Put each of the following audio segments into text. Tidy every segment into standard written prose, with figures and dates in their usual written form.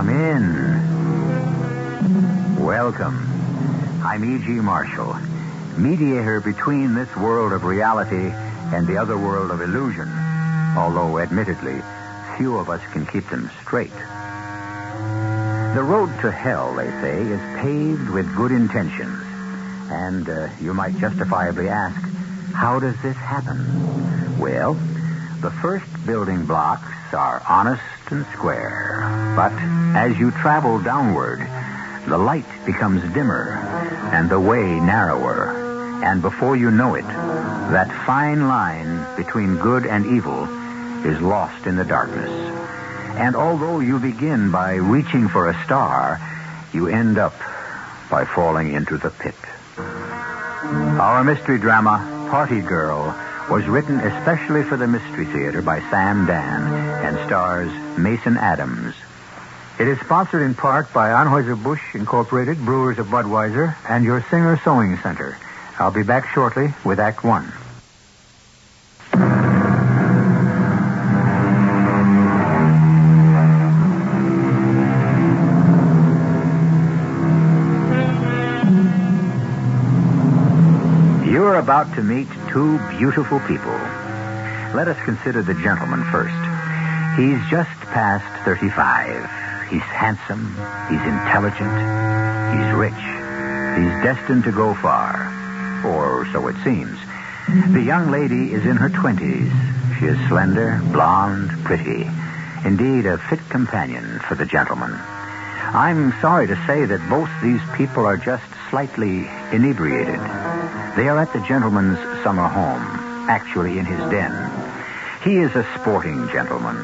Come in. Welcome. I'm E.G. Marshall, mediator between this world of reality and the other world of illusion, although, admittedly, few of us can keep them straight. The road to hell, they say, is paved with good intentions. And you might justifiably ask, how does this happen? Well, the first building blocks are honest and square. But as you travel downward, the light becomes dimmer and the way narrower. And before you know it, that fine line between good and evil is lost in the darkness. And although you begin by reaching for a star, you end up by falling into the pit. Our mystery drama, Party Girl, was written especially for the Mystery Theater by Sam Dan and stars Mason Adams. It is sponsored in part by Anheuser-Busch Incorporated, Brewers of Budweiser, and your Singer Sewing Center. I'll be back shortly with Act One. You're about to meet two beautiful people. Let us consider the gentleman first. He's just past 35. He's handsome. He's intelligent. He's rich. He's destined to go far. Or so it seems. The young lady is in her 20s. She is slender, blonde, pretty. Indeed, a fit companion for the gentleman. I'm sorry to say that both these people are just slightly inebriated. They are at the gentleman's summer home, actually in his den. He is a sporting gentleman.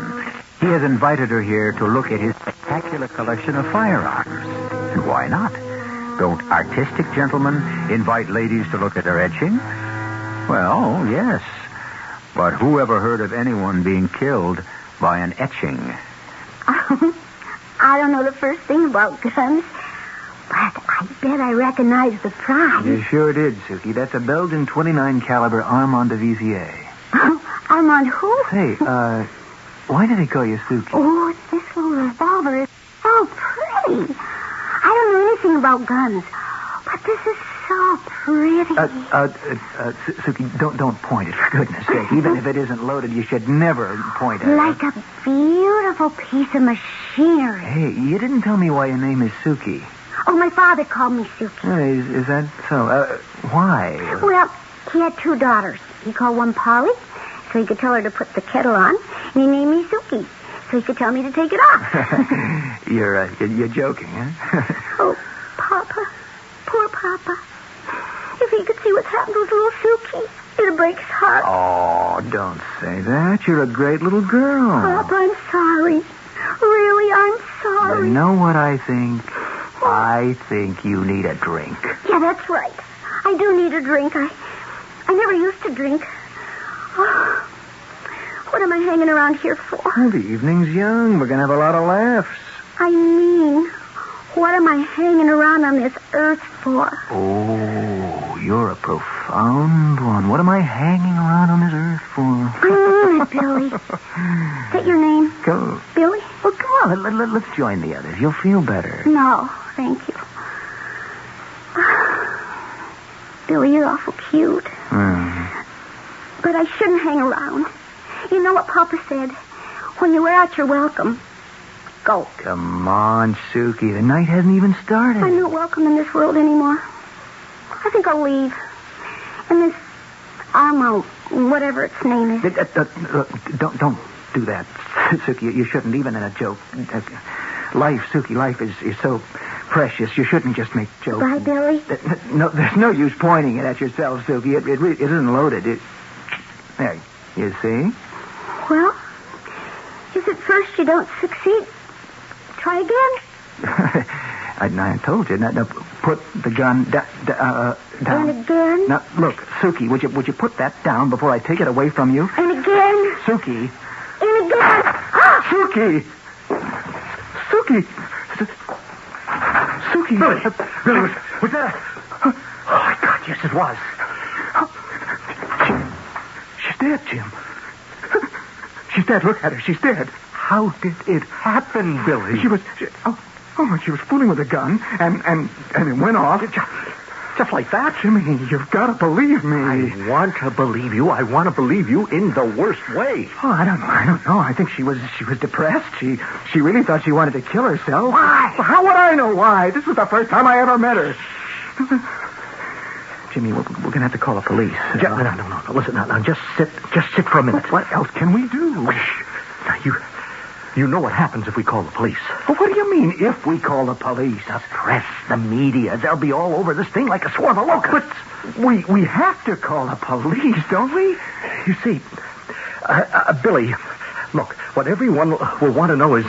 He has invited her here to look at his spectacular collection of firearms. And why not? Don't artistic gentlemen invite ladies to look at their etchings? Well, yes. But who ever heard of anyone being killed by an etching? I don't know the first thing about guns, but I bet I recognize the prize. You sure did, Suki. That's a Belgian 29 caliber Armand de Vizier. Armand who? Hey, why do they call you Suki? Oh, this little revolver is so pretty. I don't know anything about guns, but this is so pretty. Suki, don't point it, for goodness sake. Even if it isn't loaded, you should never point at it. Like a beautiful piece of machinery. Hey, you didn't tell me why your name is Suki. Oh, my father called me Suki. Is that so? Why? Well, he had two daughters. He called one Polly, so he could tell her to put the kettle on, and he named me Suki, so he could tell me to take it off. You're joking, huh? Oh, Papa. Poor Papa. If he could see what's happened to his little Suki, it'd break his heart. Oh, don't say that. You're a great little girl. Papa, I'm sorry. Really, I'm sorry. You know what I think? I think you need a drink. Yeah, that's right. I do need a drink. I never used to drink. Oh, what am I hanging around here for? Well, the evening's young. We're going to have a lot of laughs. I mean, what am I hanging around on this earth for? Oh, you're a profound one. What am I hanging around on this earth for? I mean it, Billy. Is that your name? Go. Billy? Well, come on. Let's join the others. You'll feel better. No, thank you. Billy, you're awful cute. But I shouldn't hang around. You know what Papa said? When you wear out your welcome, go. Come on, Suki. The night hasn't even started. I'm not welcome in this world anymore. I think I'll leave. And this Armo, whatever its name is. Don't do that, Suki. You shouldn't, even in a joke. Life, Suki, life is so precious. You shouldn't just make jokes. Bye, Billy. No, there's no use pointing it at yourself, Suki. It isn't loaded. There, you see? Well, if at first you don't succeed, try again. I told you. Now, put the gun down. And again. Now, look, Suki, would you put that down before I take it away from you? And again. Suki. And again. Suki. Suki. Suki. Billy, was that? Oh, my God, yes, it was. She's dead, Jim. She's dead. Look at her. She's dead. How did it happen, Billy? She was fooling with a gun, and it went off. Just like that? Jimmy, you've got to believe me. I want to believe you. I want to believe you in the worst way. Oh, I don't know. I think she was depressed. She really thought she wanted to kill herself. Why? Well, how would I know why? This was the first time I ever met her. Jimmy, we're going to have to call the police. No. Listen, now, just sit for a minute. What else can we do? Now, you know what happens if we call the police. Well, what do you mean, if we call the police? The press, the media, they'll be all over this thing like a swarm of locusts. But we have to call the police, don't we? You see, Billy, look, what everyone will want to know is,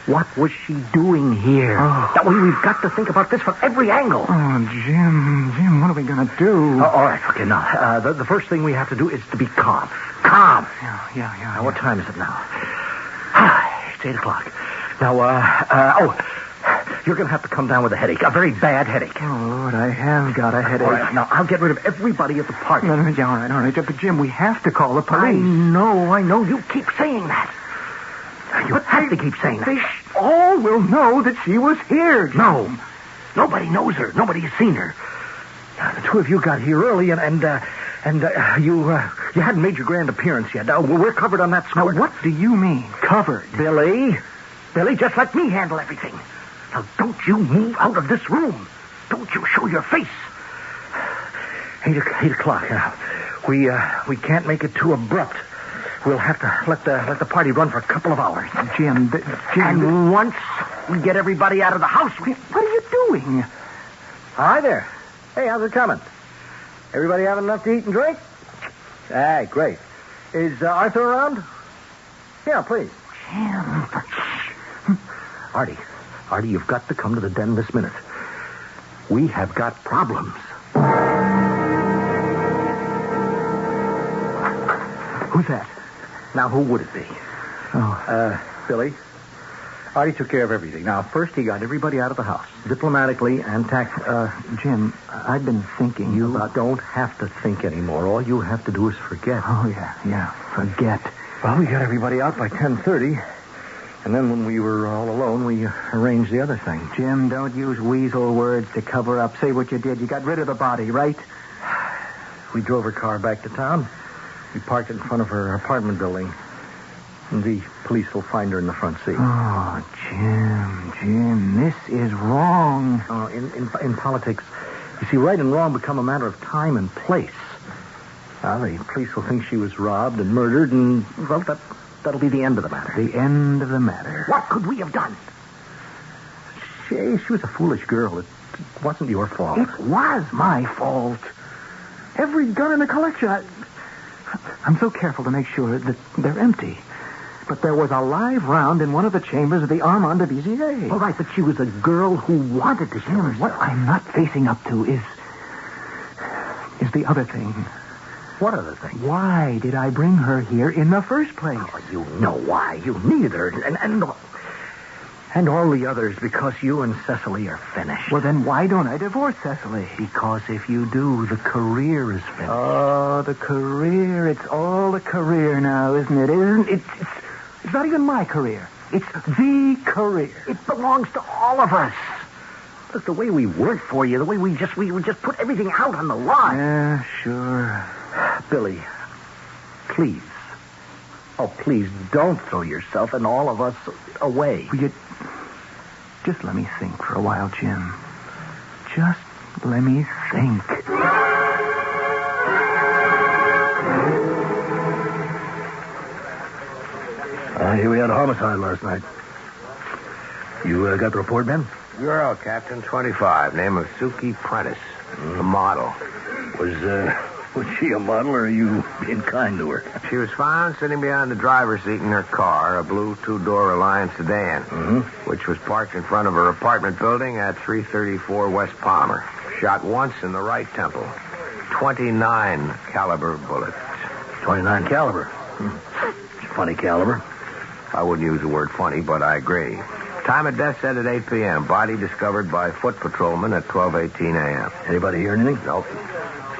what was she doing here? Oh. That way we've got to think about this from every angle. Oh, Jim, what are we going to do? All right, okay, now, the first thing we have to do is to be calm. Calm. Yeah. Now, what time is it now? It's 8 o'clock. Now, you're going to have to come down with a headache, a very bad headache. Oh, Lord, I have got a headache. All right, now, I'll get rid of everybody at the party. No, all right. But, Jim, we have to call the police. I know. You keep saying that. You have to keep saying that. They all will know that she was here, Jim. No. Nobody knows her. Nobody has seen her. The two of you got here early, and you hadn't made your grand appearance yet. We're covered on that score. Now, what do you mean, covered? Billy, just let me handle everything. Now, don't you move out of this room. Don't you show your face. 8 o'clock. We can't make it too abrupt. We'll have to let the party run for a couple of hours. Jim. And once we get everybody out of the house, What are you doing? Hi there. Hey, how's it coming? Everybody having enough to eat and drink? Hey, great. Is Arthur around? Yeah, please. Jim. Artie, you've got to come to the den this minute. We have got problems. Who's that? Now, who would it be? Billy. Artie took care of everything. Now, first he got everybody out of the house, diplomatically and tactfully. Jim, I've been thinking You don't have to think anymore. All you have to do is forget. Oh, yeah, forget. Well, we got everybody out by 10:30, and then when we were all alone, we arranged the other thing. Jim, don't use weasel words to cover up. Say what you did. You got rid of the body, right? We drove her car back to town. We parked it in front of her apartment building. And the police will find her in the front seat. Oh, Jim, this is wrong. In politics, you see, right and wrong become a matter of time and place. The police will think she was robbed and murdered, and, well, that'll be the end of the matter. The end of the matter. What could we have done? She was a foolish girl. It wasn't your fault. It was my fault. Every gun in the collection. I'm so careful to make sure that they're empty. But there was a live round in one of the chambers of the Armand de Vizier. All right, but she was a girl who wanted to kill herself. What I'm not facing up to is the other thing. What other thing? Why did I bring her here in the first place? Oh, you know why. You needed her. And all the others, because you and Cecily are finished. Well, then why don't I divorce Cecily? Because if you do, the career is finished. Oh, the career. It's all the career now, isn't it? It's not even my career. It's the career. It belongs to all of us. Look, the way we work for you, the way we just put everything out on the line. Yeah, sure. Billy, please. Oh, please, don't throw yourself and all of us away. Will you just let me think for a while, Jim? Just let me think. Here we had a homicide last night. You got the report, Ben? Girl, Captain 25, name of Suki Prentice. A model. Was she a model, or are you being kind to her? She was found sitting behind the driver's seat in her car, a blue two-door Reliance sedan, which was parked in front of her apartment building at 334 West Palmer. Shot once in the right temple. 29 caliber bullet. 29 caliber. Funny caliber. I wouldn't use the word funny, but I agree. Time of death said at 8 p.m. Body discovered by foot patrolman at 12:18 a.m. Anybody hear anything? Nope.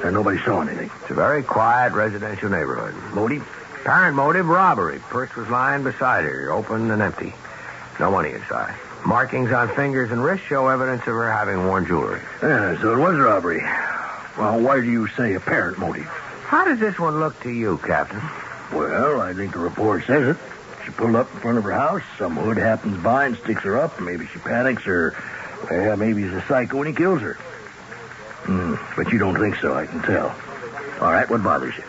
And nobody saw anything. It's a very quiet residential neighborhood. Motive? Apparent motive, robbery. Purse was lying beside her, open and empty. No money inside. Markings on fingers and wrists show evidence of her having worn jewelry. Yeah, so it was robbery. Well, why do you say apparent motive? How does this one look to you, Captain? Well, I think the report says it. She pulled up in front of her house. Some hood happens by and sticks her up. Maybe she panics or, well, maybe he's a psycho and he kills her. But you don't think so, I can tell. All right, what bothers you?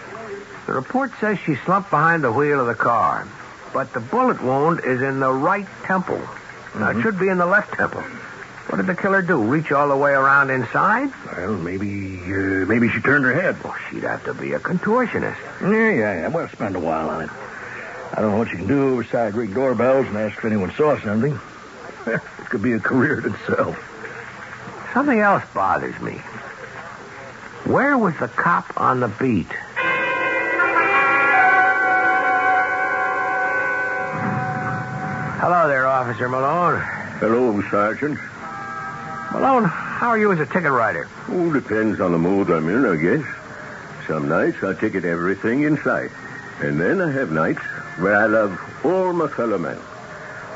The report says she slumped behind the wheel of the car, but the bullet wound is in the right temple. Now, it should be in the left temple. What did the killer do? Reach all the way around inside? Well, maybe she turned her head. Well, she'd have to be a contortionist. Yeah. Well, spend a while on it. I don't know what you can do besides ring doorbells and ask if anyone saw something. It could be a career in itself. Something else bothers me. Where was the cop on the beat? Hello there, Officer Malone. Hello, Sergeant. Malone, how are you as a ticket writer? Oh, depends on the mood I'm in, I guess. Some nights I ticket everything in sight. And then I have nights where I love all my fellow men.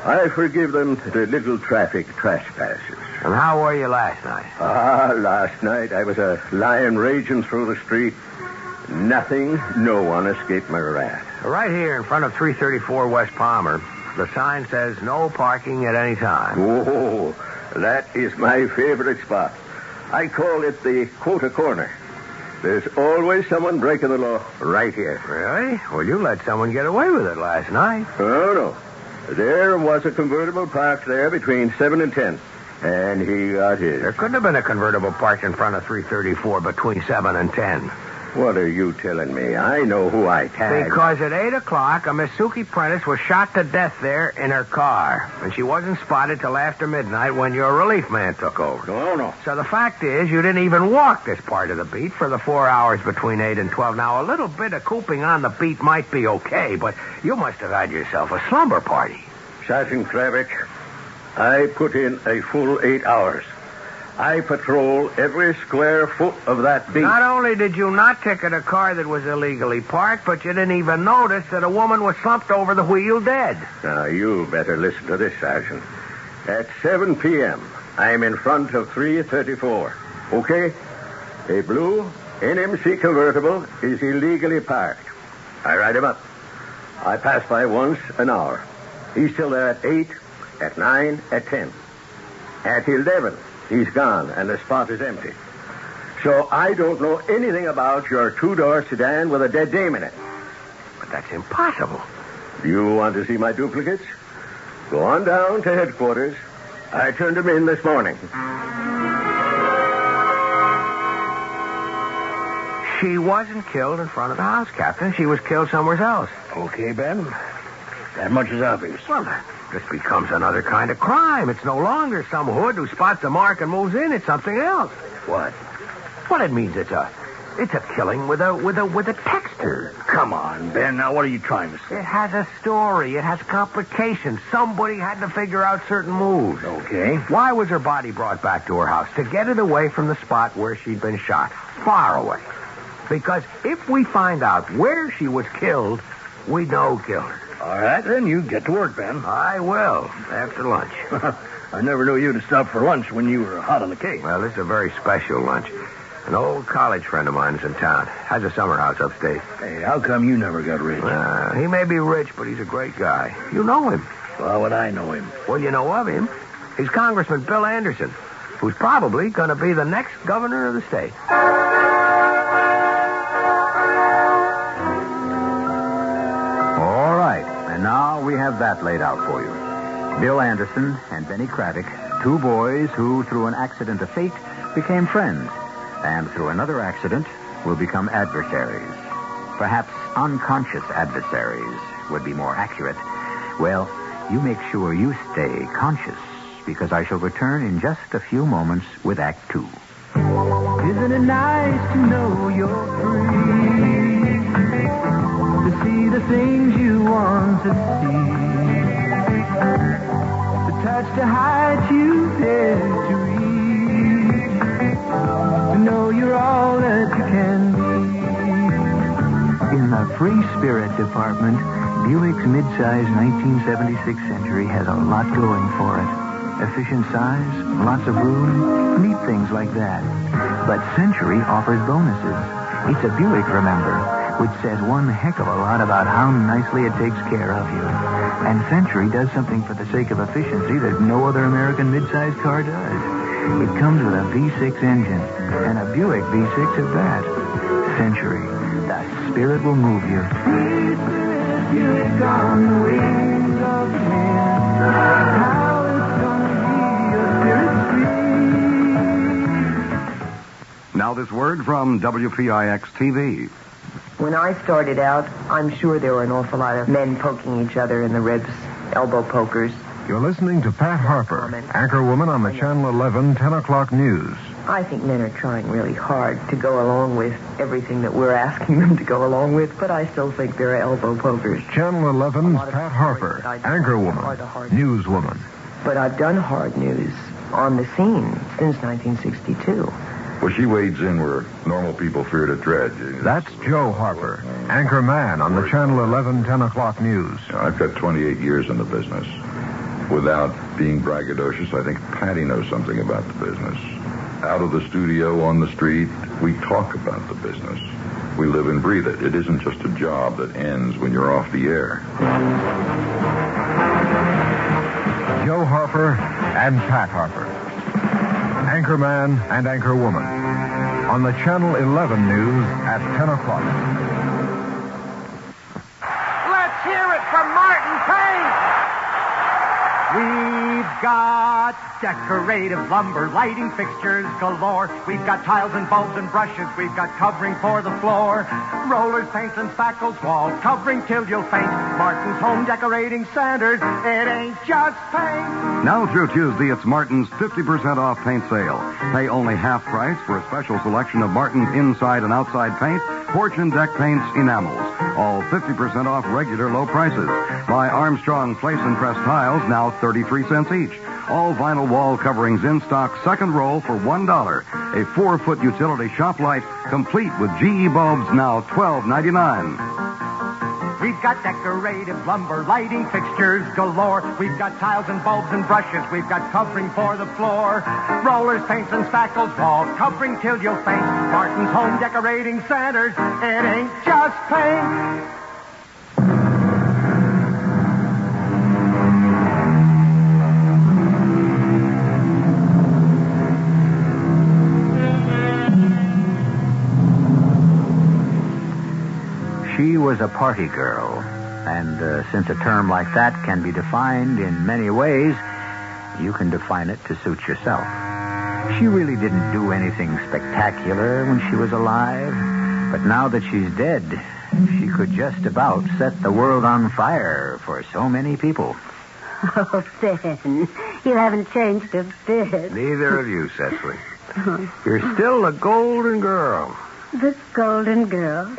I forgive them the little traffic trespasses. And how were you last night? Last night I was a lion raging through the street. Nothing, no one escaped my wrath. Right here in front of 334 West Palmer, the sign says no parking at any time. Oh, that is my favorite spot. I call it the quota corner. There's always someone breaking the law right here. Really? Well, you let someone get away with it last night. Oh, no. There was a convertible parked there between 7 and 10, and he got his. There couldn't have been a convertible parked in front of 334 between 7 and 10. What are you telling me? I know who I tagged. Because at 8 o'clock, a Miss Suki Prentice was shot to death there in her car. And she wasn't spotted till after midnight when your relief man took over. No. So the fact is, you didn't even walk this part of the beat for the 4 hours between 8 and 12. Now, a little bit of cooping on the beat might be okay, but you must have had yourself a slumber party. Sergeant Kravich, I put in a full 8 hours. I patrol every square foot of that beat. Not only did you not ticket a car that was illegally parked, but you didn't even notice that a woman was slumped over the wheel dead. Now, you better listen to this, Sergeant. At 7 p.m., I'm in front of 334. Okay? A blue NMC convertible is illegally parked. I ride him up. I pass by once an hour. He's still there at 8, at 9, at 10. At 11, he's gone, and the spot is empty. So I don't know anything about your two-door sedan with a dead dame in it. But that's impossible. You want to see my duplicates? Go on down to headquarters. I turned them in this morning. She wasn't killed in front of the house, Captain. She was killed somewhere else. Okay, Ben. That much is obvious. Well, this becomes another kind of crime. It's no longer some hood who spots a mark and moves in. It's something else. What? Well, it means it's a killing with a texture. Come on, Ben. Now, what are you trying to say? It has a story. It has complications. Somebody had to figure out certain moves. Okay. Why was her body brought back to her house? To get it away from the spot where she'd been shot. Far away. Because if we find out where she was killed, we know who killed her. All right, then you get to work, Ben. I will, after lunch. I never knew you to stop for lunch when you were hot on the case. Well, this is a very special lunch. An old college friend of mine is in town. Has a summer house upstate. Hey, how come you never got rich? He may be rich, but he's a great guy. You know him. How would I know him? Well, you know of him. He's Congressman Bill Anderson, who's probably going to be the next governor of the state. All right, and now we have that laid out for you. Bill Anderson and Benny Craddock, two boys who, through an accident of fate, became friends, and through another accident will become adversaries. Perhaps unconscious adversaries would be more accurate. Well, you make sure you stay conscious, because I shall return in just a few moments with Act 2. Isn't it nice to know you're free? To see the things you want to see. To touch the heights you dare to reach. To know you're all that you can be. In Ben, a free spirit department, Buick's midsize 1976 Century has a lot going for it. Efficient size, lots of room, neat things like that. But Century offers bonuses. It's a Buick, remember, which says one heck of a lot about how nicely it takes care of you. And Century does something for the sake of efficiency that no other American midsize car does. It comes with a V6 engine, and a Buick V6 at that. Century, the spirit will move you. Buick on the wings of the wind. How it's gonna be your spirit free. Now this word from WPIX-TV. When I started out, I'm sure there were an awful lot of men poking each other in the ribs, elbow pokers. You're listening to Pat Harper, anchorwoman on the Channel 11 10 o'clock news. I think men are trying really hard to go along with everything that we're asking them to go along with, but I still think there are elbow pokers. Channel 11's Pat Harper, anchorwoman, newswoman. But I've done hard news on the scene since 1962. Well, she wades in where normal people fear to tread. That's Joe Harper, anchor man on the Channel 11 10 o'clock news. I've got 28 years in the business. Without being braggadocious, I think Patty knows something about the business. Out of the studio, on the street, we talk about the business. We live and breathe it. It isn't just a job that ends when you're off the air. Joe Harper and Pat Harper. Anchorman and anchorwoman. On the Channel 11 news at 10 o'clock. Let's hear it from Martin Payne. We've got decorative lumber, lighting fixtures galore. We've got tiles and bulbs and brushes. We've got covering for the floor. Rollers, paints, and spackles, walls covering till you'll faint. Martin's Home Decorating Centers. It ain't just paint. Now through Tuesday, it's Martin's 50% off paint sale. Pay only half price for a special selection of Martin's inside and outside paint, porch and deck paints, enamels. All 50% off regular low prices. Buy Armstrong Place and Press tiles, now 33 cents each. All vinyl wall coverings in stock, second roll for $1. A 4-foot utility shop light, complete with GE bulbs, now $12.99. We've got decorative lumber, lighting fixtures galore. We've got tiles and bulbs and brushes. We've got covering for the floor. Rollers, paints, and spackles, wall covering till you'll faint. Martin's Home Decorating Centers. It ain't just paint. She was a party girl, and since a term like that can be defined in many ways, you can define it to suit yourself. She really didn't do anything spectacular when she was alive, but now that she's dead, she could just about set the world on fire for so many people. Oh, Ben, you haven't changed a bit. Neither of you, Cecily. You're still the Golden Girl. The Golden Girl?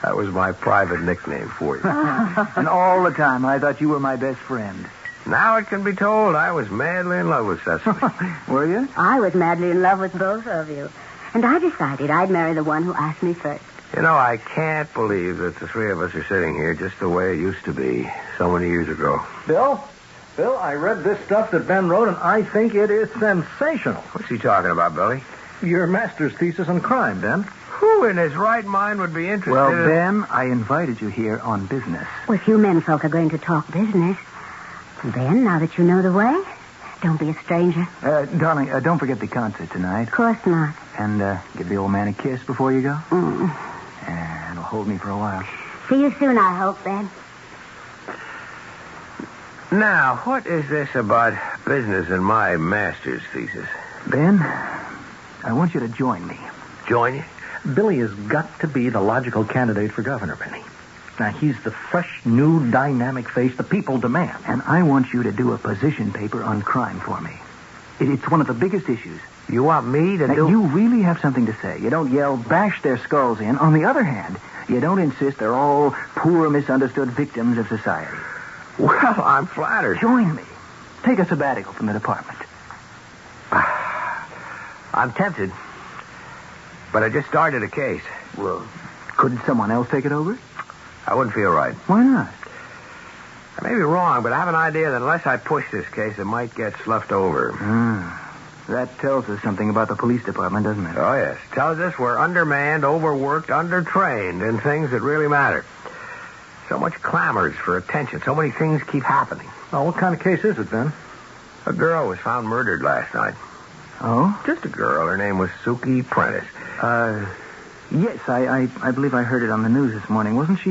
That was my private nickname for you. And all the time, I thought you were my best friend. Now it can be told I was madly in love with Cecily. Were you? I was madly in love with both of you. And I decided I'd marry the one who asked me first. You know, I can't believe that the three of us are sitting here just the way it used to be so many years ago. Bill, I read this stuff that Ben wrote, and I think it is sensational. What's he talking about, Billy? Your master's thesis on crime, Ben. Who in his right mind would be interested Well, in... Ben, I invited you here on business. Well, if you menfolk are going to talk business, Ben, now that you know the way, don't be a stranger. Darling, don't forget the concert tonight. Of course not. And give the old man a kiss before you go. Mm. And it'll hold me for a while. See you soon, I hope, Ben. Now, what is this about business and my master's thesis? Ben, I want you to join me. Join you? Billy has got to be the logical candidate for governor, Benny. Now, he's the fresh, new, dynamic face the people demand. And I want you to do a position paper on crime for me. It's one of the biggest issues. You want me to do... You really have something to say. You don't yell, bash their skulls in. On the other hand, you don't insist they're all poor, misunderstood victims of society. Well, I'm flattered. Join me. Take a sabbatical from the department. I'm tempted. But I just started a case. Well, couldn't someone else take it over? I wouldn't feel right. Why not? I may be wrong, but I have an idea that unless I push this case, it might get sloughed over. That tells us something about the police department, doesn't it? Oh, yes. Tells us we're undermanned, overworked, undertrained in things that really matter. So much clamors for attention. So many things keep happening. Oh, what kind of case is it, Ben? A girl was found murdered last night. Oh? Just a girl. Her name was Suki Prentice. Yes, I believe I heard it on the news this morning. Wasn't she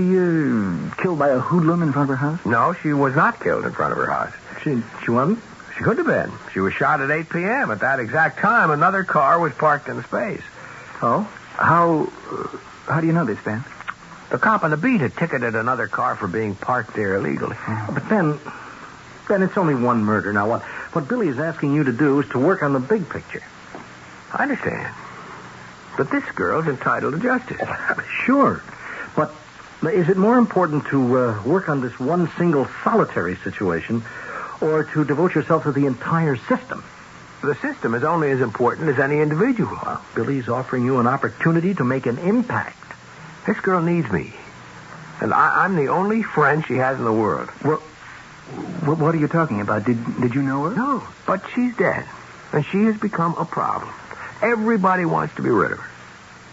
killed by a hoodlum in front of her house? No, she was not killed in front of her house. She wasn't? She could have been. She was shot at 8 p.m. At that exact time, another car was parked in the space. Oh? How do you know this, Ben? The cop on the beat had ticketed another car for being parked there illegally. But Ben, it's only one murder. Now, what Billy is asking you to do is to work on the big picture. I understand. But this girl's entitled to justice. Sure. But is it more important to work on this one single solitary situation or to devote yourself to the entire system? The system is only as important as any individual. Well, Billy's offering you an opportunity to make an impact. This girl needs me. And I'm the only friend she has in the world. Well, what are you talking about? Did you know her? No, but she's dead. And she has become a problem. Everybody wants to be rid of her.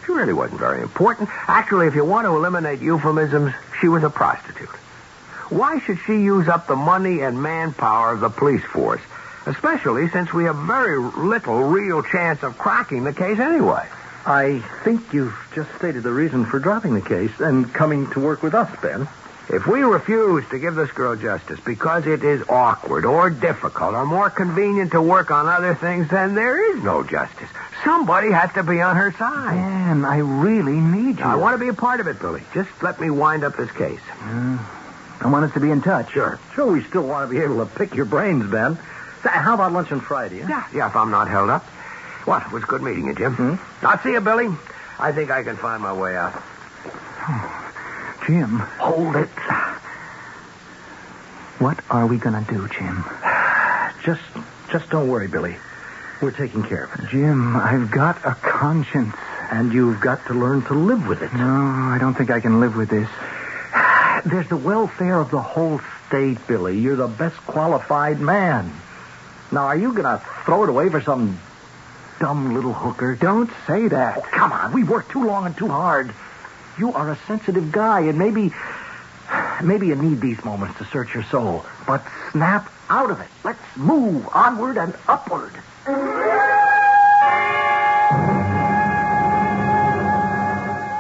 She really wasn't very important. Actually, if you want to eliminate euphemisms, she was a prostitute. Why should she use up the money and manpower of the police force? Especially since we have very little real chance of cracking the case anyway. I think you've just stated the reason for dropping the case and coming to work with us, Ben. If we refuse to give this girl justice because it is awkward or difficult or more convenient to work on other things, then there is no justice. Somebody has to be on her side. Ben, I really need you. I want to be a part of it, Billy. Just let me wind up this case. I want us to be in touch. Sure. Sure, we still want to be able to pick your brains, Ben. So, how about lunch on Friday? Huh? Yeah, if I'm not held up. Well, it was good meeting you, Jim. I'll see you, Billy. I think I can find my way out. Jim. Hold it. What are we going to do, Jim? Just don't worry, Billy. We're taking care of it. Jim, I've got a conscience. And you've got to learn to live with it. No, I don't think I can live with this. There's the welfare of the whole state, Billy. You're the best qualified man. Now, are you going to throw it away for some dumb little hooker? Don't say that. Oh, come on. We've worked too long and too hard. You are a sensitive guy, and maybe you need these moments to search your soul. But snap out of it. Let's move onward and upward.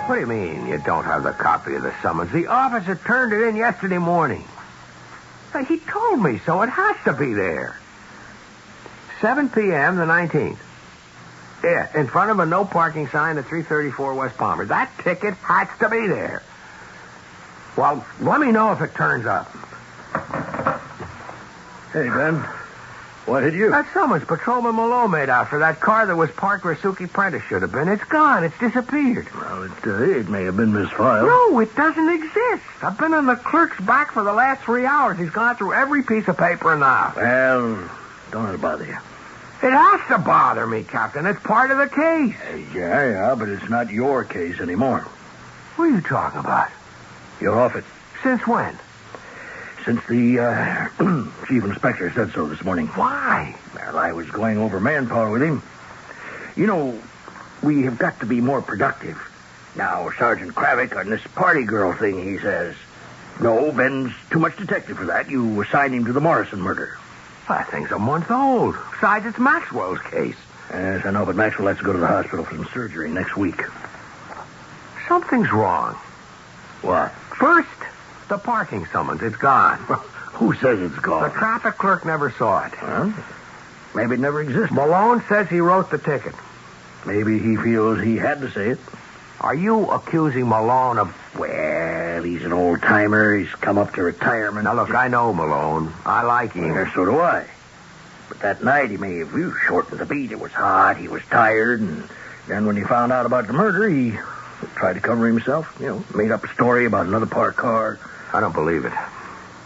What do you mean you don't have the copy of the summons? The officer turned it in yesterday morning. He told me so. It has to be there. 7 p.m. the 19th. Yeah, in front of a no parking sign at 334 West Palmer. That ticket has to be there. Well, let me know if it turns up. Hey, Ben. What hit you? That summons Patrolman Malone made out for that car that was parked where Suki Prentice should have been. It's gone. It's disappeared. Well, it may have been misfiled. No, it doesn't exist. I've been on the clerk's back for the last 3 hours. He's gone through every piece of paper in the house. Well, don't let it bother you. It has to bother me, Captain. It's part of the case. Yeah, but it's not your case anymore. What are you talking about? You're off it. Since when? Since the chief inspector said so this morning. Why? Well, I was going over manpower with him. You know, we have got to be more productive. Now, Sergeant Kravick on this party girl thing, he says, no, Ben's too much detective for that. You assigned him to the Morrison murder. That thing's a month old. Besides, it's Maxwell's case. Yes, I know, but Maxwell has to go to the hospital for some surgery next week. Something's wrong. What? First, the parking summons. It's gone. Who says it's gone? The traffic clerk never saw it. Well, maybe it never existed. Malone says he wrote the ticket. Maybe he feels he had to say it. Are you accusing Malone of... Well, he's an old-timer. He's come up to retirement. Now, look, I know Malone. I like him. Well, so do I. But that night he may have shortened the beat. It was hot. He was tired. And then when he found out about the murder, he tried to cover himself. You know, made up a story about another parked car. I don't believe it.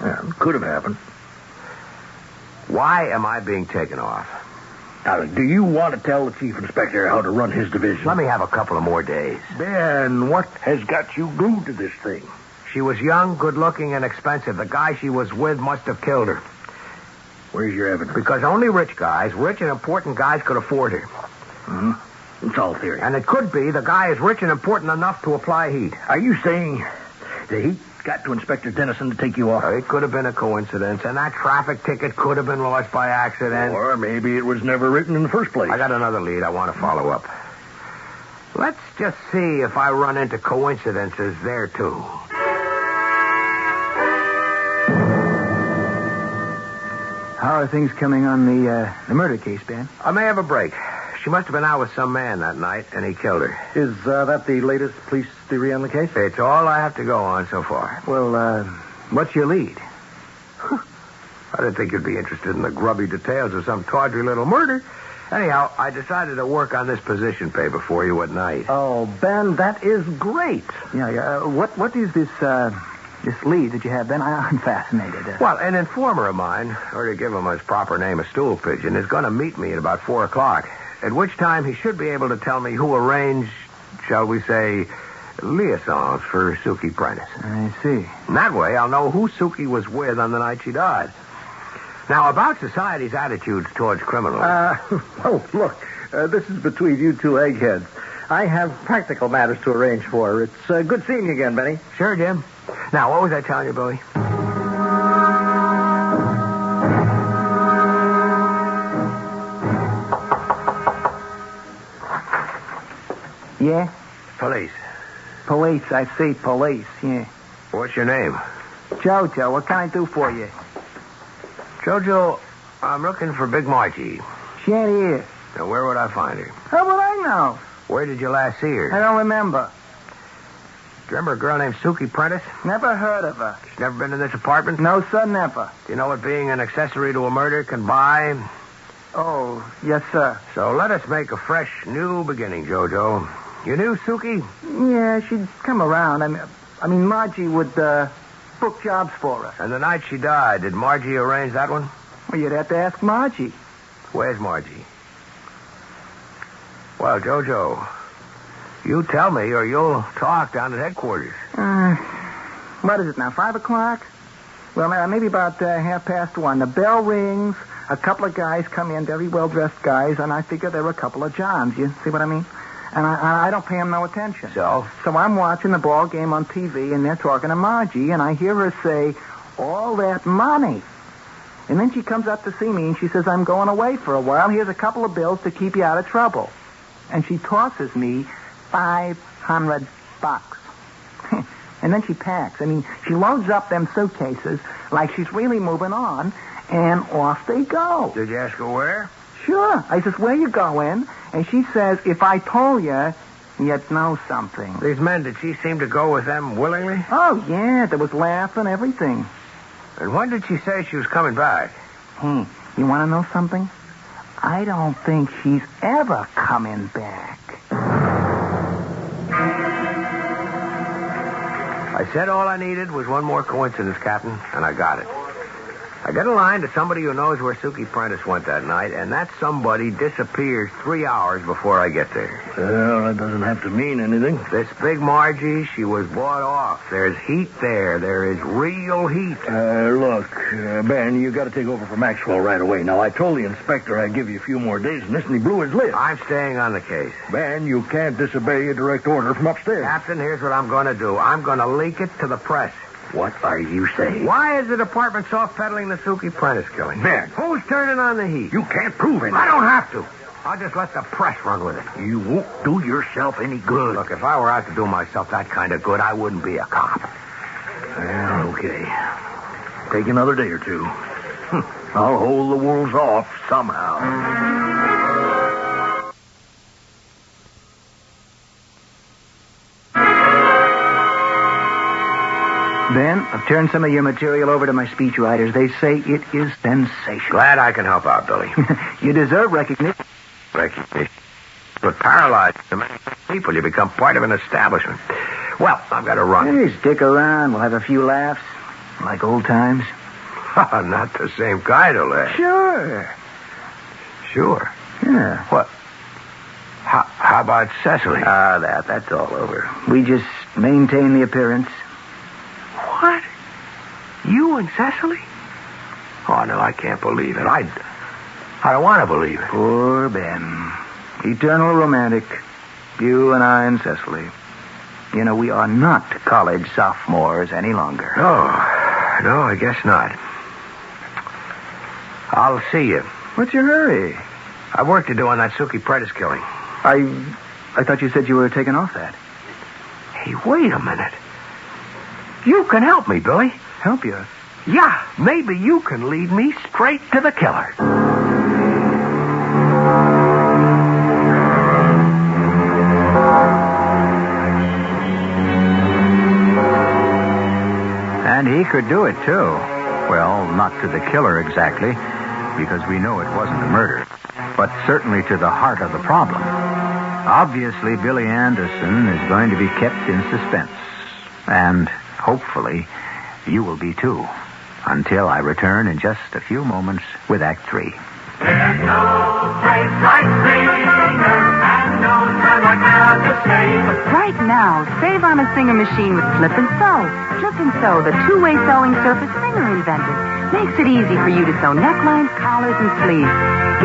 Well, it could have happened. Why am I being taken off? Now, do you want to tell the chief inspector how to run his division? Let me have a couple of more days. Ben, what has got you glued to this thing? She was young, good-looking, and expensive. The guy she was with must have killed her. Where's your evidence? Because only rich and important guys could afford her. Mm-hmm. It's all theory. And it could be the guy is rich and important enough to apply heat. Are you saying the heat got to Inspector Dennison to take you off? It could have been a coincidence, and that traffic ticket could have been lost by accident. Or maybe it was never written in the first place. I got another lead I want to follow up. Let's just see if I run into coincidences there, too. How are things coming on the murder case, Ben? I may have a break. She must have been out with some man that night, and he killed her. Is that the latest police theory on the case? It's all I have to go on so far. Well, what's your lead? I didn't think you'd be interested in the grubby details of some tawdry little murder. Anyhow, I decided to work on this position paper for you at night. Oh, Ben, that is great. Yeah. What is this lead that you have, Ben? I'm fascinated. Well, an informer of mine, or to give him his proper name, a stool pigeon, is going to meet me at about 4 o'clock, at which time he should be able to tell me who arranged, shall we say, liaisons for Suki Prentice. I see. And that way, I'll know who Suki was with on the night she died. Now, about society's attitudes towards criminals. Look, this is between you two eggheads. I have practical matters to arrange for. It's good seeing you again, Benny. Sure, Jim. Now, what was I telling you, Billy? Yeah? Police. Police, I see, police, yeah. What's your name? Jojo, what can I do for you? Jojo, I'm looking for Big Margie. She ain't here. Now, where would I find her? How would I know? Where did you last see her? I don't remember. Do you remember a girl named Suki Prentice? Never heard of her. She's never been in this apartment? No, sir, never. Do you know what being an accessory to a murder can buy? Oh, yes, sir. So let us make a fresh, new beginning, Jojo. You knew Suki? Yeah, she'd come around. I mean, Margie would book jobs for her. And the night she died, did Margie arrange that one? Well, you'd have to ask Margie. Where's Margie? Well, Jojo, you tell me or you'll talk down at headquarters. What is it now, 5 o'clock? Well, maybe about 1:30. The bell rings. A couple of guys come in, very well-dressed guys, and I figure there were a couple of Johns. You see what I mean? And I don't pay them no attention. So I'm watching the ball game on TV, and they're talking to Margie, and I hear her say, all that money. And then she comes up to see me, and she says, I'm going away for a while. Here's a couple of bills to keep you out of trouble. And she tosses me $500. And then she packs. I mean, she loads up them suitcases like she's really moving on, and off they go. Did you ask her where? Sure. I says, where you going? And she says, if I told you, you'd know something. These men, did she seem to go with them willingly? Oh, yeah. There was laughing, everything. And when did she say she was coming back? You want to know something? I don't think she's ever coming back. I said all I needed was one more coincidence, Captain, and I got it. I get a line to somebody who knows where Suki Prentice went that night, and that somebody disappears 3 hours before I get there. Well, that doesn't have to mean anything. This Big Margie, she was bought off. There's heat there. There is real heat. Look, Ben, you got to take over for Maxwell right away. Now, I told the inspector I'd give you a few more days, and this, and he blew his lid. I'm staying on the case. Ben, you can't disobey a direct order from upstairs. Captain, here's what I'm going to do. I'm going to leak it to the press. What are you saying? Why is the department soft-pedaling the Suki Prentice killing? Ben. Who's turning on the heat? You can't prove it. I don't have to. I'll just let the press run with it. You won't do yourself any good. Look, if I were out to do myself that kind of good, I wouldn't be a cop. Well, okay. Take another day or two. I'll hold the wolves off somehow. Ben, I've turned some of your material over to my speechwriters. They say it is sensational. Glad I can help out, Billy. You deserve recognition. Recognition. But paralyzed to many people, you become part of an establishment. Well, I've got to run. Hey, stick around. We'll have a few laughs. Like old times. Not the same kind of laugh. Sure. Sure. Yeah. What? How about Cecily? That's all over. We just maintain the appearance. What? You and Cecily? Oh, no, I can't believe it. I don't want to believe it. Poor Ben. Eternal romantic. You and I and Cecily. You know, we are not college sophomores any longer. No, I guess not. I'll see you. What's your hurry? I've work to do on that Suki Prentice killing. I thought you said you were taking off that. Hey, wait a minute. You can help me, Billy. Help you? Yeah, maybe you can lead me straight to the killer. And he could do it, too. Well, not to the killer exactly, because we know it wasn't a murder, but certainly to the heart of the problem. Obviously, Billy Anderson is going to be kept in suspense. And hopefully, you will be, too. Until I return in just a few moments with Act 3. There's no place like Singer, and no time like now to save. Right now, save on a Singer machine with Slip and Sew. Slip and Sew, the two-way sewing surface Singer invented, makes it easy for you to sew necklines, collars, and sleeves.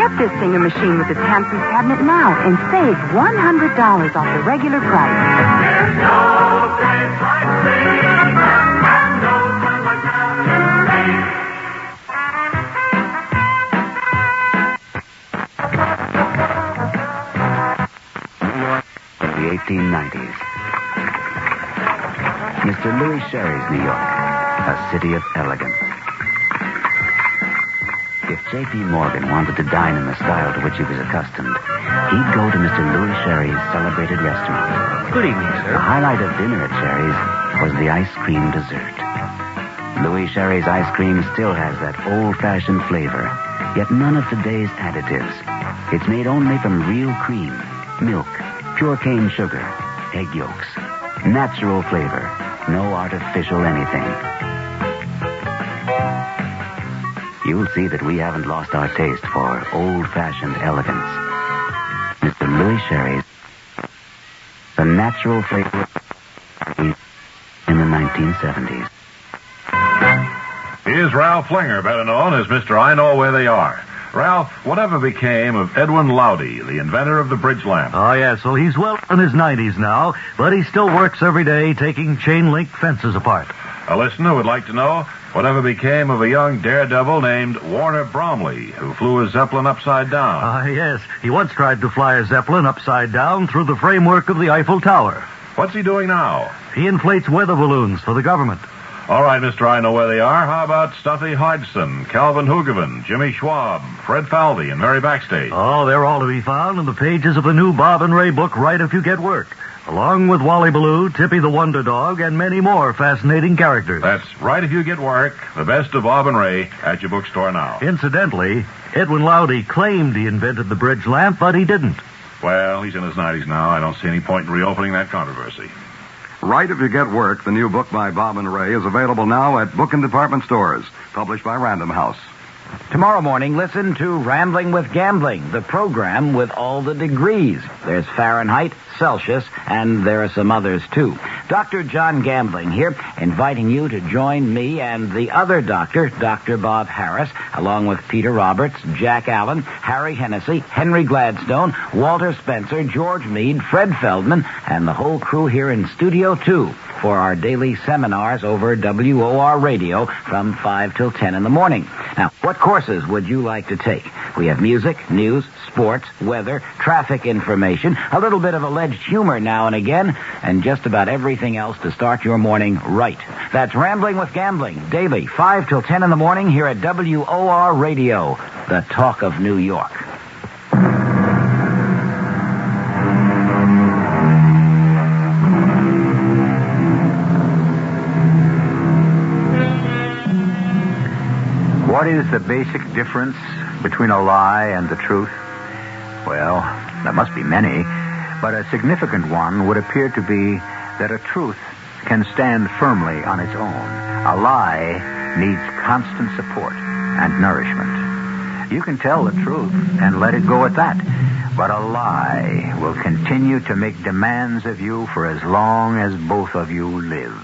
Get this Singer machine with its handsome cabinet now and save $100 off the regular price. There's no place like Singer, and no time like now to save. The 1890s. Mr. Louis Sherry's New York, a city of elegance. If J.P. Morgan wanted to dine in the style to which he was accustomed, he'd go to Mr. Louis Sherry's celebrated restaurant. Good evening, sir. The highlight of dinner at Sherry's was the ice cream dessert. Louis Sherry's ice cream still has that old-fashioned flavor, yet none of today's additives. It's made only from real cream, milk, pure cane sugar, egg yolks, natural flavor, no artificial anything. You'll see that we haven't lost our taste for old-fashioned elegance. Mr. Louis Sherry's, the natural flavor in the 1970s. Here's Ralph Flinger, better known as Mr. I Know Where They Are. Ralph, whatever became of Edwin Lowdy, the inventor of the bridge lamp? Oh, yes. Well, he's well in his 90s now, but he still works every day taking chain-link fences apart. A listener would like to know whatever became of a young daredevil named Warner Bromley, who flew a Zeppelin upside down. Yes. He once tried to fly a Zeppelin upside down through the framework of the Eiffel Tower. What's he doing now? He inflates weather balloons for the government. All right, Mr. I Know Where They Are. How about Stuffy Hodgson, Calvin Hoogovan, Jimmy Schwab, Fred Falvey, and Mary Backstage? Oh, they're all to be found in the pages of the new Bob and Ray book, Right If You Get Work, along with Wally Ballou, Tippy the Wonder Dog, and many more fascinating characters. That's Right If You Get Work, the best of Bob and Ray, at your bookstore now. Incidentally, Edwin Lowdy claimed he invented the bridge lamp, but he didn't. Well, he's in his 90s now. I don't see any point in reopening that controversy. Right If You Get Work, the new book by Bob and Ray, is available now at book and department stores, published by Random House. Tomorrow morning, listen to Rambling with Gambling, the program with all the degrees. There's Fahrenheit, Celsius, and there are some others, too. Dr. John Gambling here, inviting you to join me and the other doctor, Dr. Bob Harris, along with Peter Roberts, Jack Allen, Harry Hennessy, Henry Gladstone, Walter Spencer, George Meade, Fred Feldman, and the whole crew here in Studio 2 for our daily seminars over WOR Radio from 5 till 10 in the morning. Now, what courses would you like to take? We have music, news, sports, weather, traffic information, a little bit of alleged humor now and again, and just about everything else to start your morning right. That's Rambling with Gambling, daily, 5 till 10 in the morning here at WOR Radio, the talk of New York. What is the basic difference between a lie and the truth? Well, there must be many, but a significant one would appear to be that a truth can stand firmly on its own. A lie needs constant support and nourishment. You can tell the truth and let it go at that, but a lie will continue to make demands of you for as long as both of you live.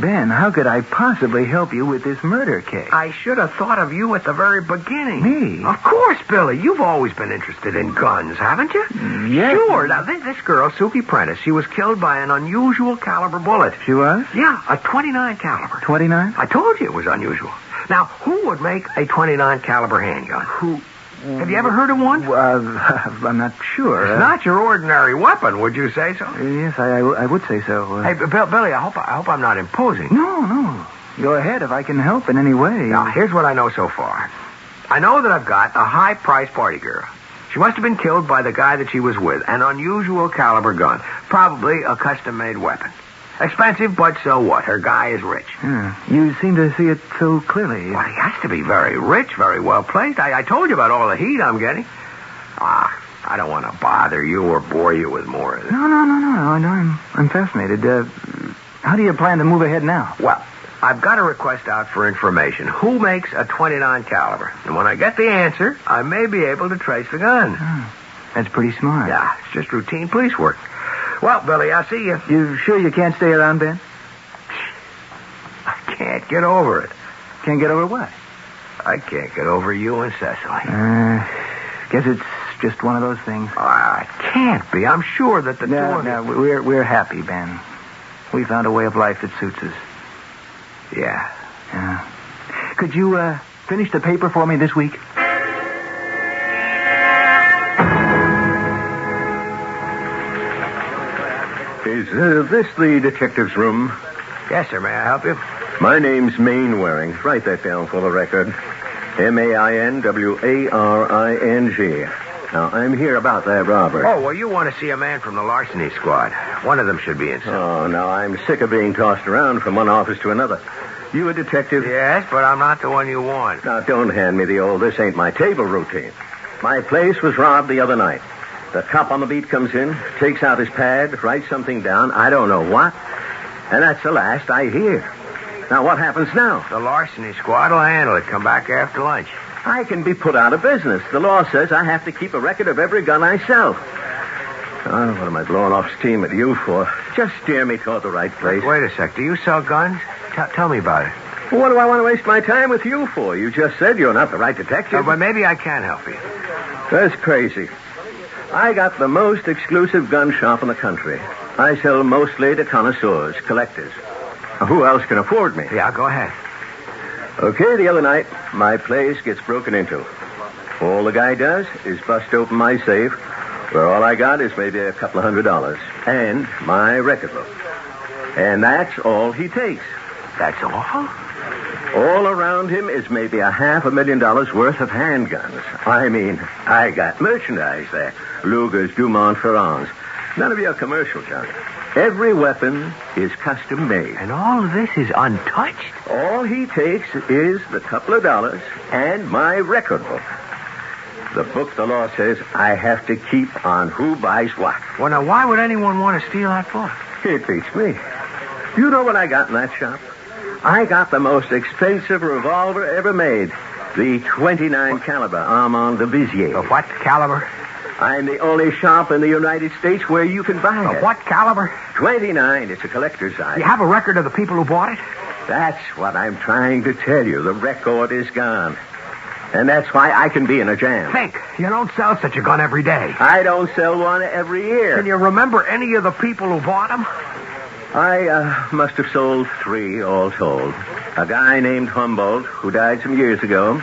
Ben, how could I possibly help you with this murder case? I should have thought of you at the very beginning. Me? Of course, Billy. You've always been interested in guns, haven't you? Yes. Sure. Now, this girl, Suki Prentice, she was killed by an unusual caliber bullet. She was? Yeah, a 29 caliber. 29? I told you it was unusual. Now, who would make a 29 caliber handgun? Who? Have you ever heard of one? I'm not sure. It's not your ordinary weapon, would you say so? Yes, I would say so. Hey, Billy, I hope I'm not imposing. No. Go ahead if I can help in any way. Now, here's what I know so far. I know that I've got a high-priced party girl. She must have been killed by the guy that she was with. An unusual caliber gun. Probably a custom-made weapon. Expensive, but so what? Her guy is rich. You seem to see it so clearly. Well, he has to be very rich, very well placed. I told you about all the heat I'm getting. I don't want to bother you or bore you with more of this. No. I'm fascinated. How do you plan to move ahead now? Well, I've got a request out for information. Who makes a 29 caliber? And when I get the answer, I may be able to trace the gun. That's pretty smart. Yeah, it's just routine police work. Well, Billy, I'll see you. You sure you can't stay around, Ben? I can't get over it. Can't get over what? I can't get over you and Cecily. Guess it's just one of those things. It can't be. I'm sure that the two of you... We're happy, Ben. We found a way of life that suits us. Yeah. Could you finish the paper for me this week? Is this the detective's room? Yes, sir. May I help you? My name's Mainwaring. Write that down for the record. Mainwaring. Now, I'm here about that robbery. Oh, well, you want to see a man from the larceny squad. One of them should be inside. Oh, now, I'm sick of being tossed around from one office to another. You a detective? Yes, but I'm not the one you want. Now, don't hand me the old "this ain't my table" routine. My place was robbed the other night. The cop on the beat comes in, takes out his pad, writes something down, I don't know what, and that's the last I hear. Now, what happens now? The larceny squad will handle it. Come back after lunch. I can be put out of business. The law says I have to keep a record of every gun I sell. Oh, what am I blowing off steam at you for? Just steer me toward the right place. Wait a sec. Do you sell guns? Tell me about it. Well, what do I want to waste my time with you for? You just said you're not the right detective. But maybe I can help you. That's crazy. I got the most exclusive gun shop in the country. I sell mostly to connoisseurs, collectors. Who else can afford me? Yeah, go ahead. Okay, the other night, my place gets broken into. All the guy does is bust open my safe, where all I got is maybe a couple of $100, and my record book. And that's all he takes. That's all? All around him is maybe $500,000 worth of handguns. I mean, I got merchandise there. Lugers, Dumont, Ferrans. None of your commercial junk. Every weapon is custom made. And all of this is untouched? All he takes is the couple of dollars and my record book. The book the law says I have to keep on who buys what. Well, now, why would anyone want to steal that book? It beats me. You know what I got in that shop? I got the most expensive revolver ever made. The 29 caliber Armand de Vizier. The what caliber? I'm the only shop in the United States where you can buy it. The what caliber? 29. It's a collector's item. You have a record of the people who bought it? That's what I'm trying to tell you. The record is gone. And that's why I can be in a jam. Think. You don't sell such a gun every day. I don't sell one every year. Can you remember any of the people who bought them? I must have sold 3 all told. A guy named Humboldt, who died some years ago.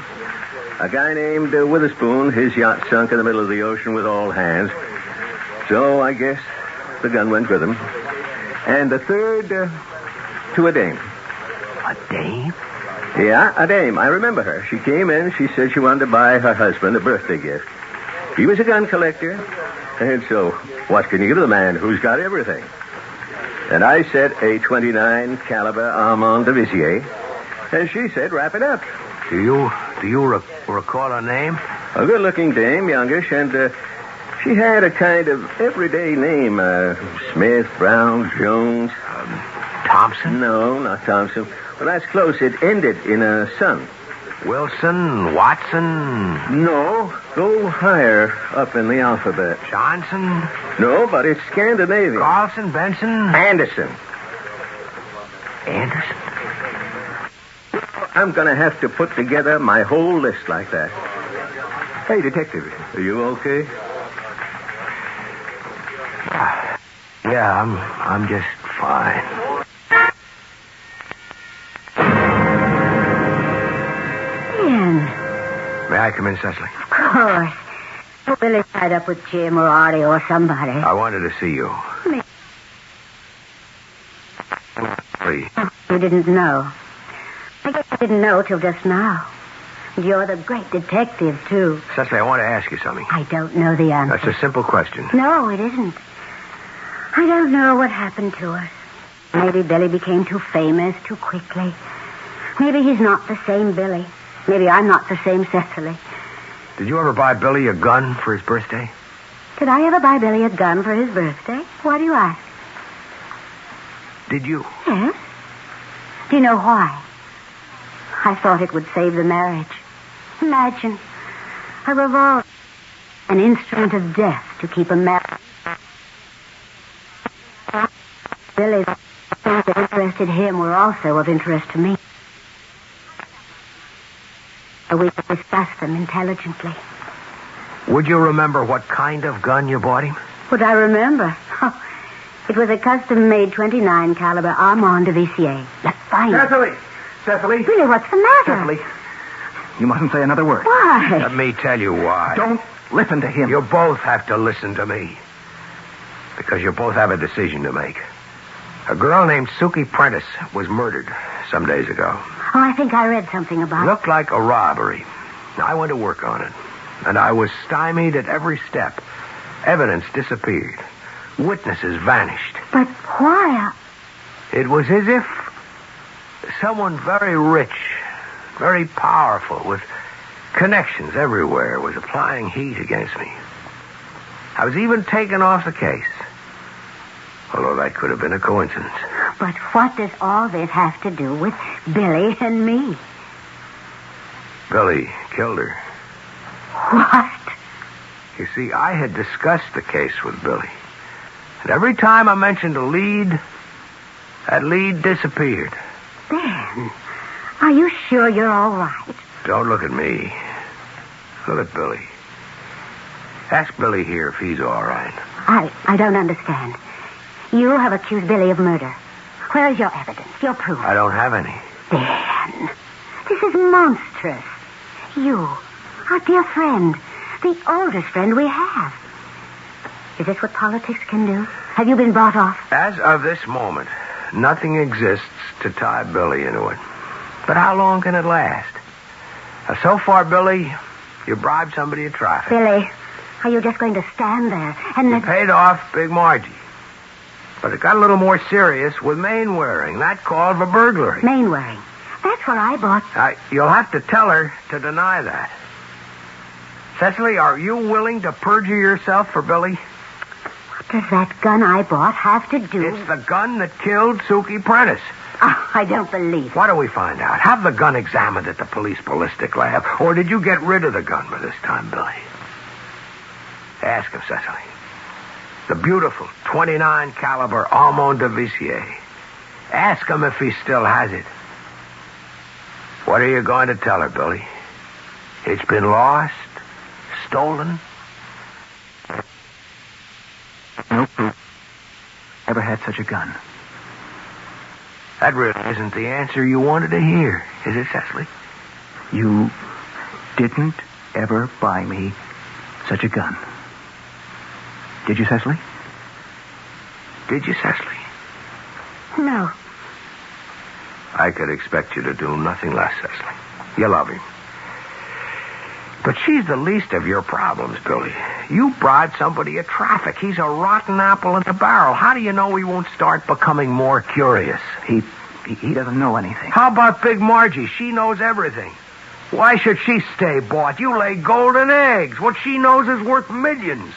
A guy named Witherspoon, his yacht sunk in the middle of the ocean with all hands. So I guess the gun went with him. And the third to a dame. A dame? Yeah, a dame. I remember her. She came in. She said she wanted to buy her husband a birthday gift. He was a gun collector. And so, what can you give the man who's got everything? And I said a 29 caliber Armand de Vizier. And she said, wrap it up. Do you recall her name? A good-looking dame, youngish, and she had a kind of everyday name. Smith, Brown, Jones. Thompson? No, not Thompson. Well, that's close. It ended in a son. Wilson, Watson? No, go higher up in the alphabet. Johnson? No, but it's Scandinavian. Carlson, Benson? Anderson. Anderson? I'm going to have to put together my whole list like that. Hey, Detective. Are you okay? Yeah, I'm just fine. Ian. May I come in, Cecily? Of course. Billy's tied up with Jim or Artie or somebody. I wanted to see you. Me. Please. You didn't know. I guess I didn't know till just now. And you're the great detective, too. Cecily, I want to ask you something. I don't know the answer. That's a simple question. No, it isn't. I don't know what happened to us. Maybe Billy became too famous too quickly. Maybe he's not the same Billy. Maybe I'm not the same Cecily. Did you ever buy Billy a gun for his birthday? Did I ever buy Billy a gun for his birthday? Why do you ask? Did you? Yes. Do you know why? I thought it would save the marriage. Imagine. A revolver. An instrument of death to keep a marriage. Billy, the things that interested him were also of interest to me. We could discuss them intelligently. Would you remember what kind of gun you bought him? Would I remember? Oh, it was a custom-made 29 caliber Armand de Vissier. Let's find it. Cecily. Billy, what's the matter? Cecily. You mustn't say another word. Why? Let me tell you why. Don't listen to him. You both have to listen to me. Because you both have a decision to make. A girl named Suki Prentice was murdered some days ago. Oh, I think I read something about Looked like a robbery. I went to work on it. And I was stymied at every step. Evidence disappeared. Witnesses vanished. But why? It was as if someone very rich, very powerful, with connections everywhere, was applying heat against me. I was even taken off the case. Although that could have been a coincidence. But what does all this have to do with Billy and me? Billy killed her. What? You see, I had discussed the case with Billy. And every time I mentioned a lead, that lead disappeared. Ben, are you sure you're all right? Don't look at me. Look at Billy. Ask Billy here if he's all right. I don't understand. You have accused Billy of murder. Where is your evidence, your proof? I don't have any. Ben, this is monstrous. You, our dear friend, the oldest friend we have. Is this what politics can do? Have you been bought off? As of this moment, nothing exists to tie Billy into it. But how long can it last? So far, Billy, you bribed somebody at traffic. Billy, are you just going to stand there and You paid off Big Margie. But it got a little more serious with Mainwaring. That called for burglary. Mainwaring? That's what I bought. You'll have to tell her to deny that. Cecily, are you willing to perjure yourself for Billy? What does that gun I bought have to do? It's the gun that killed Suki Prentice. Oh, I don't believe it. What do we find out? Have the gun examined at the police ballistic lab. Or did you get rid of the gun by this time, Billy? Ask him, Cecily. The beautiful 29 caliber Armand de Vissier. Ask him if he still has it. What are you going to tell her, Billy? It's been lost? Stolen? No proof. Ever had such a gun. That really isn't the answer you wanted to hear, is it, Cecily? You didn't ever buy me such a gun. Did you, Cecily? Did you, Cecily? No. I could expect you to do nothing less, Cecily. You love him. But she's the least of your problems, Billy. You bribed somebody at traffic. He's a rotten apple in the barrel. How do you know he won't start becoming more curious? He doesn't know anything. How about Big Margie? She knows everything. Why should she stay bought? You lay golden eggs. What she knows is worth millions.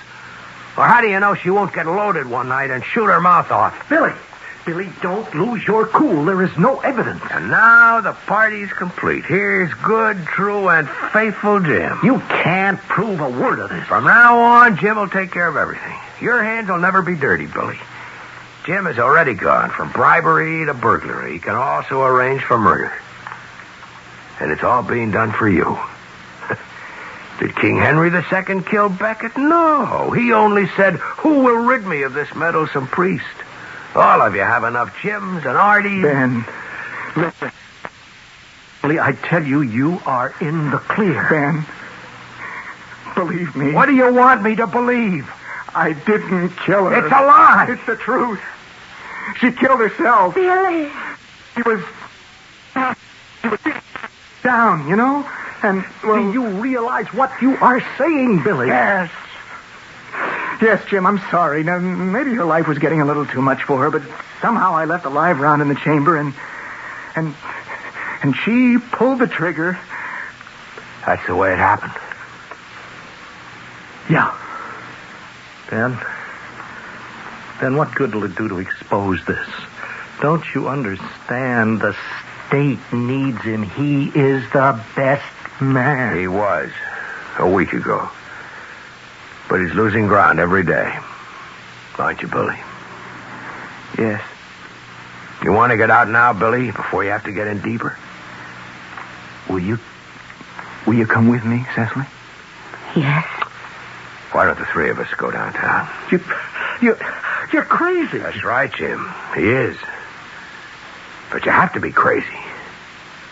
Or how do you know she won't get loaded one night and shoot her mouth off? Billy, don't lose your cool. There is no evidence. And now the party's complete. Here's good, true, and faithful Jim. You can't prove a word of this. From now on, Jim will take care of everything. Your hands will never be dirty, Billy. Jim is already gone from bribery to burglary. He can also arrange for murder. And it's all being done for you. Did King Henry II kill Becket? No. He only said, who will rid me of this meddlesome priest? All of you have enough Jims and Arties. Ben, listen. I tell you, you are in the clear. Ben, believe me. What do you want me to believe? I didn't kill her. It's a lie. It's the truth. She killed herself. Billy. She was down, you know? And, well... Do you realize what you are saying, Billy? Yes. Yes, Jim, I'm sorry. Now, maybe her life was getting a little too much for her, but somehow I left a live round in the chamber, and she pulled the trigger. That's the way it happened. Yeah. Ben, what good will it do to expose this? Don't you understand? The state needs him. He is the best man. He was a week ago. But he's losing ground every day. Aren't you, Billy? Yes. You want to get out now, Billy, before you have to get in deeper? Will you come with me, Cecily? Yes. Why don't the three of us go downtown? You're crazy. That's right, Jim. He is. But you have to be crazy.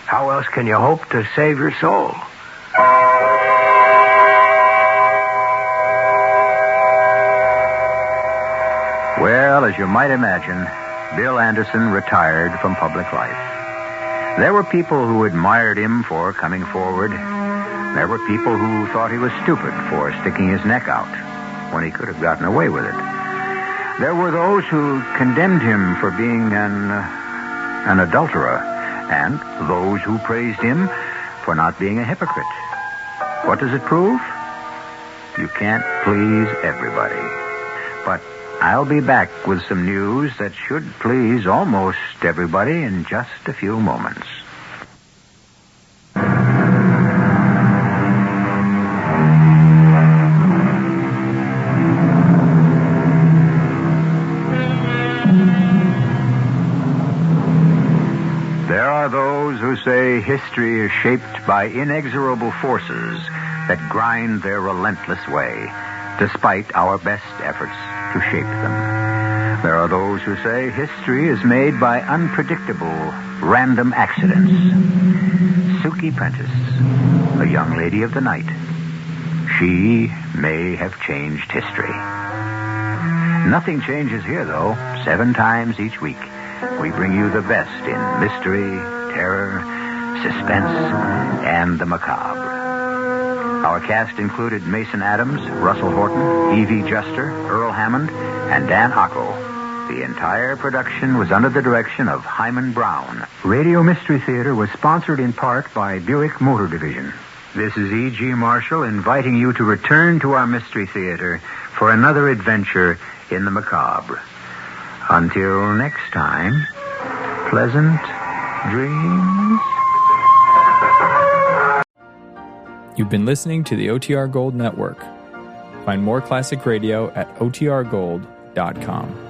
How else can you hope to save your soul? Well, as you might imagine, Bill Anderson retired from public life. There were people who admired him for coming forward. There were people who thought he was stupid for sticking his neck out when he could have gotten away with it. There were those who condemned him for being an adulterer, and those who praised him for not being a hypocrite. What does it prove? You can't please everybody. But I'll be back with some news that should please almost everybody in just a few moments. There are those who say history is shaped by inexorable forces that grind their relentless way, despite our best efforts to shape them. There are those who say history is made by unpredictable, random accidents. Suki Prentice, a young lady of the night. She may have changed history. Nothing changes here, though. 7 times each week, we bring you the best in mystery, terror, suspense, and the macabre. Our cast included Mason Adams, Russell Horton, Evie Juster, Earl Hammond, and Dan Ocko. The entire production was under the direction of Hyman Brown. Radio Mystery Theater was sponsored in part by Buick Motor Division. This is E.G. Marshall inviting you to return to our Mystery Theater for another adventure in the macabre. Until next time, pleasant dreams. You've been listening to the OTR Gold Network. Find more classic radio at otrgold.com.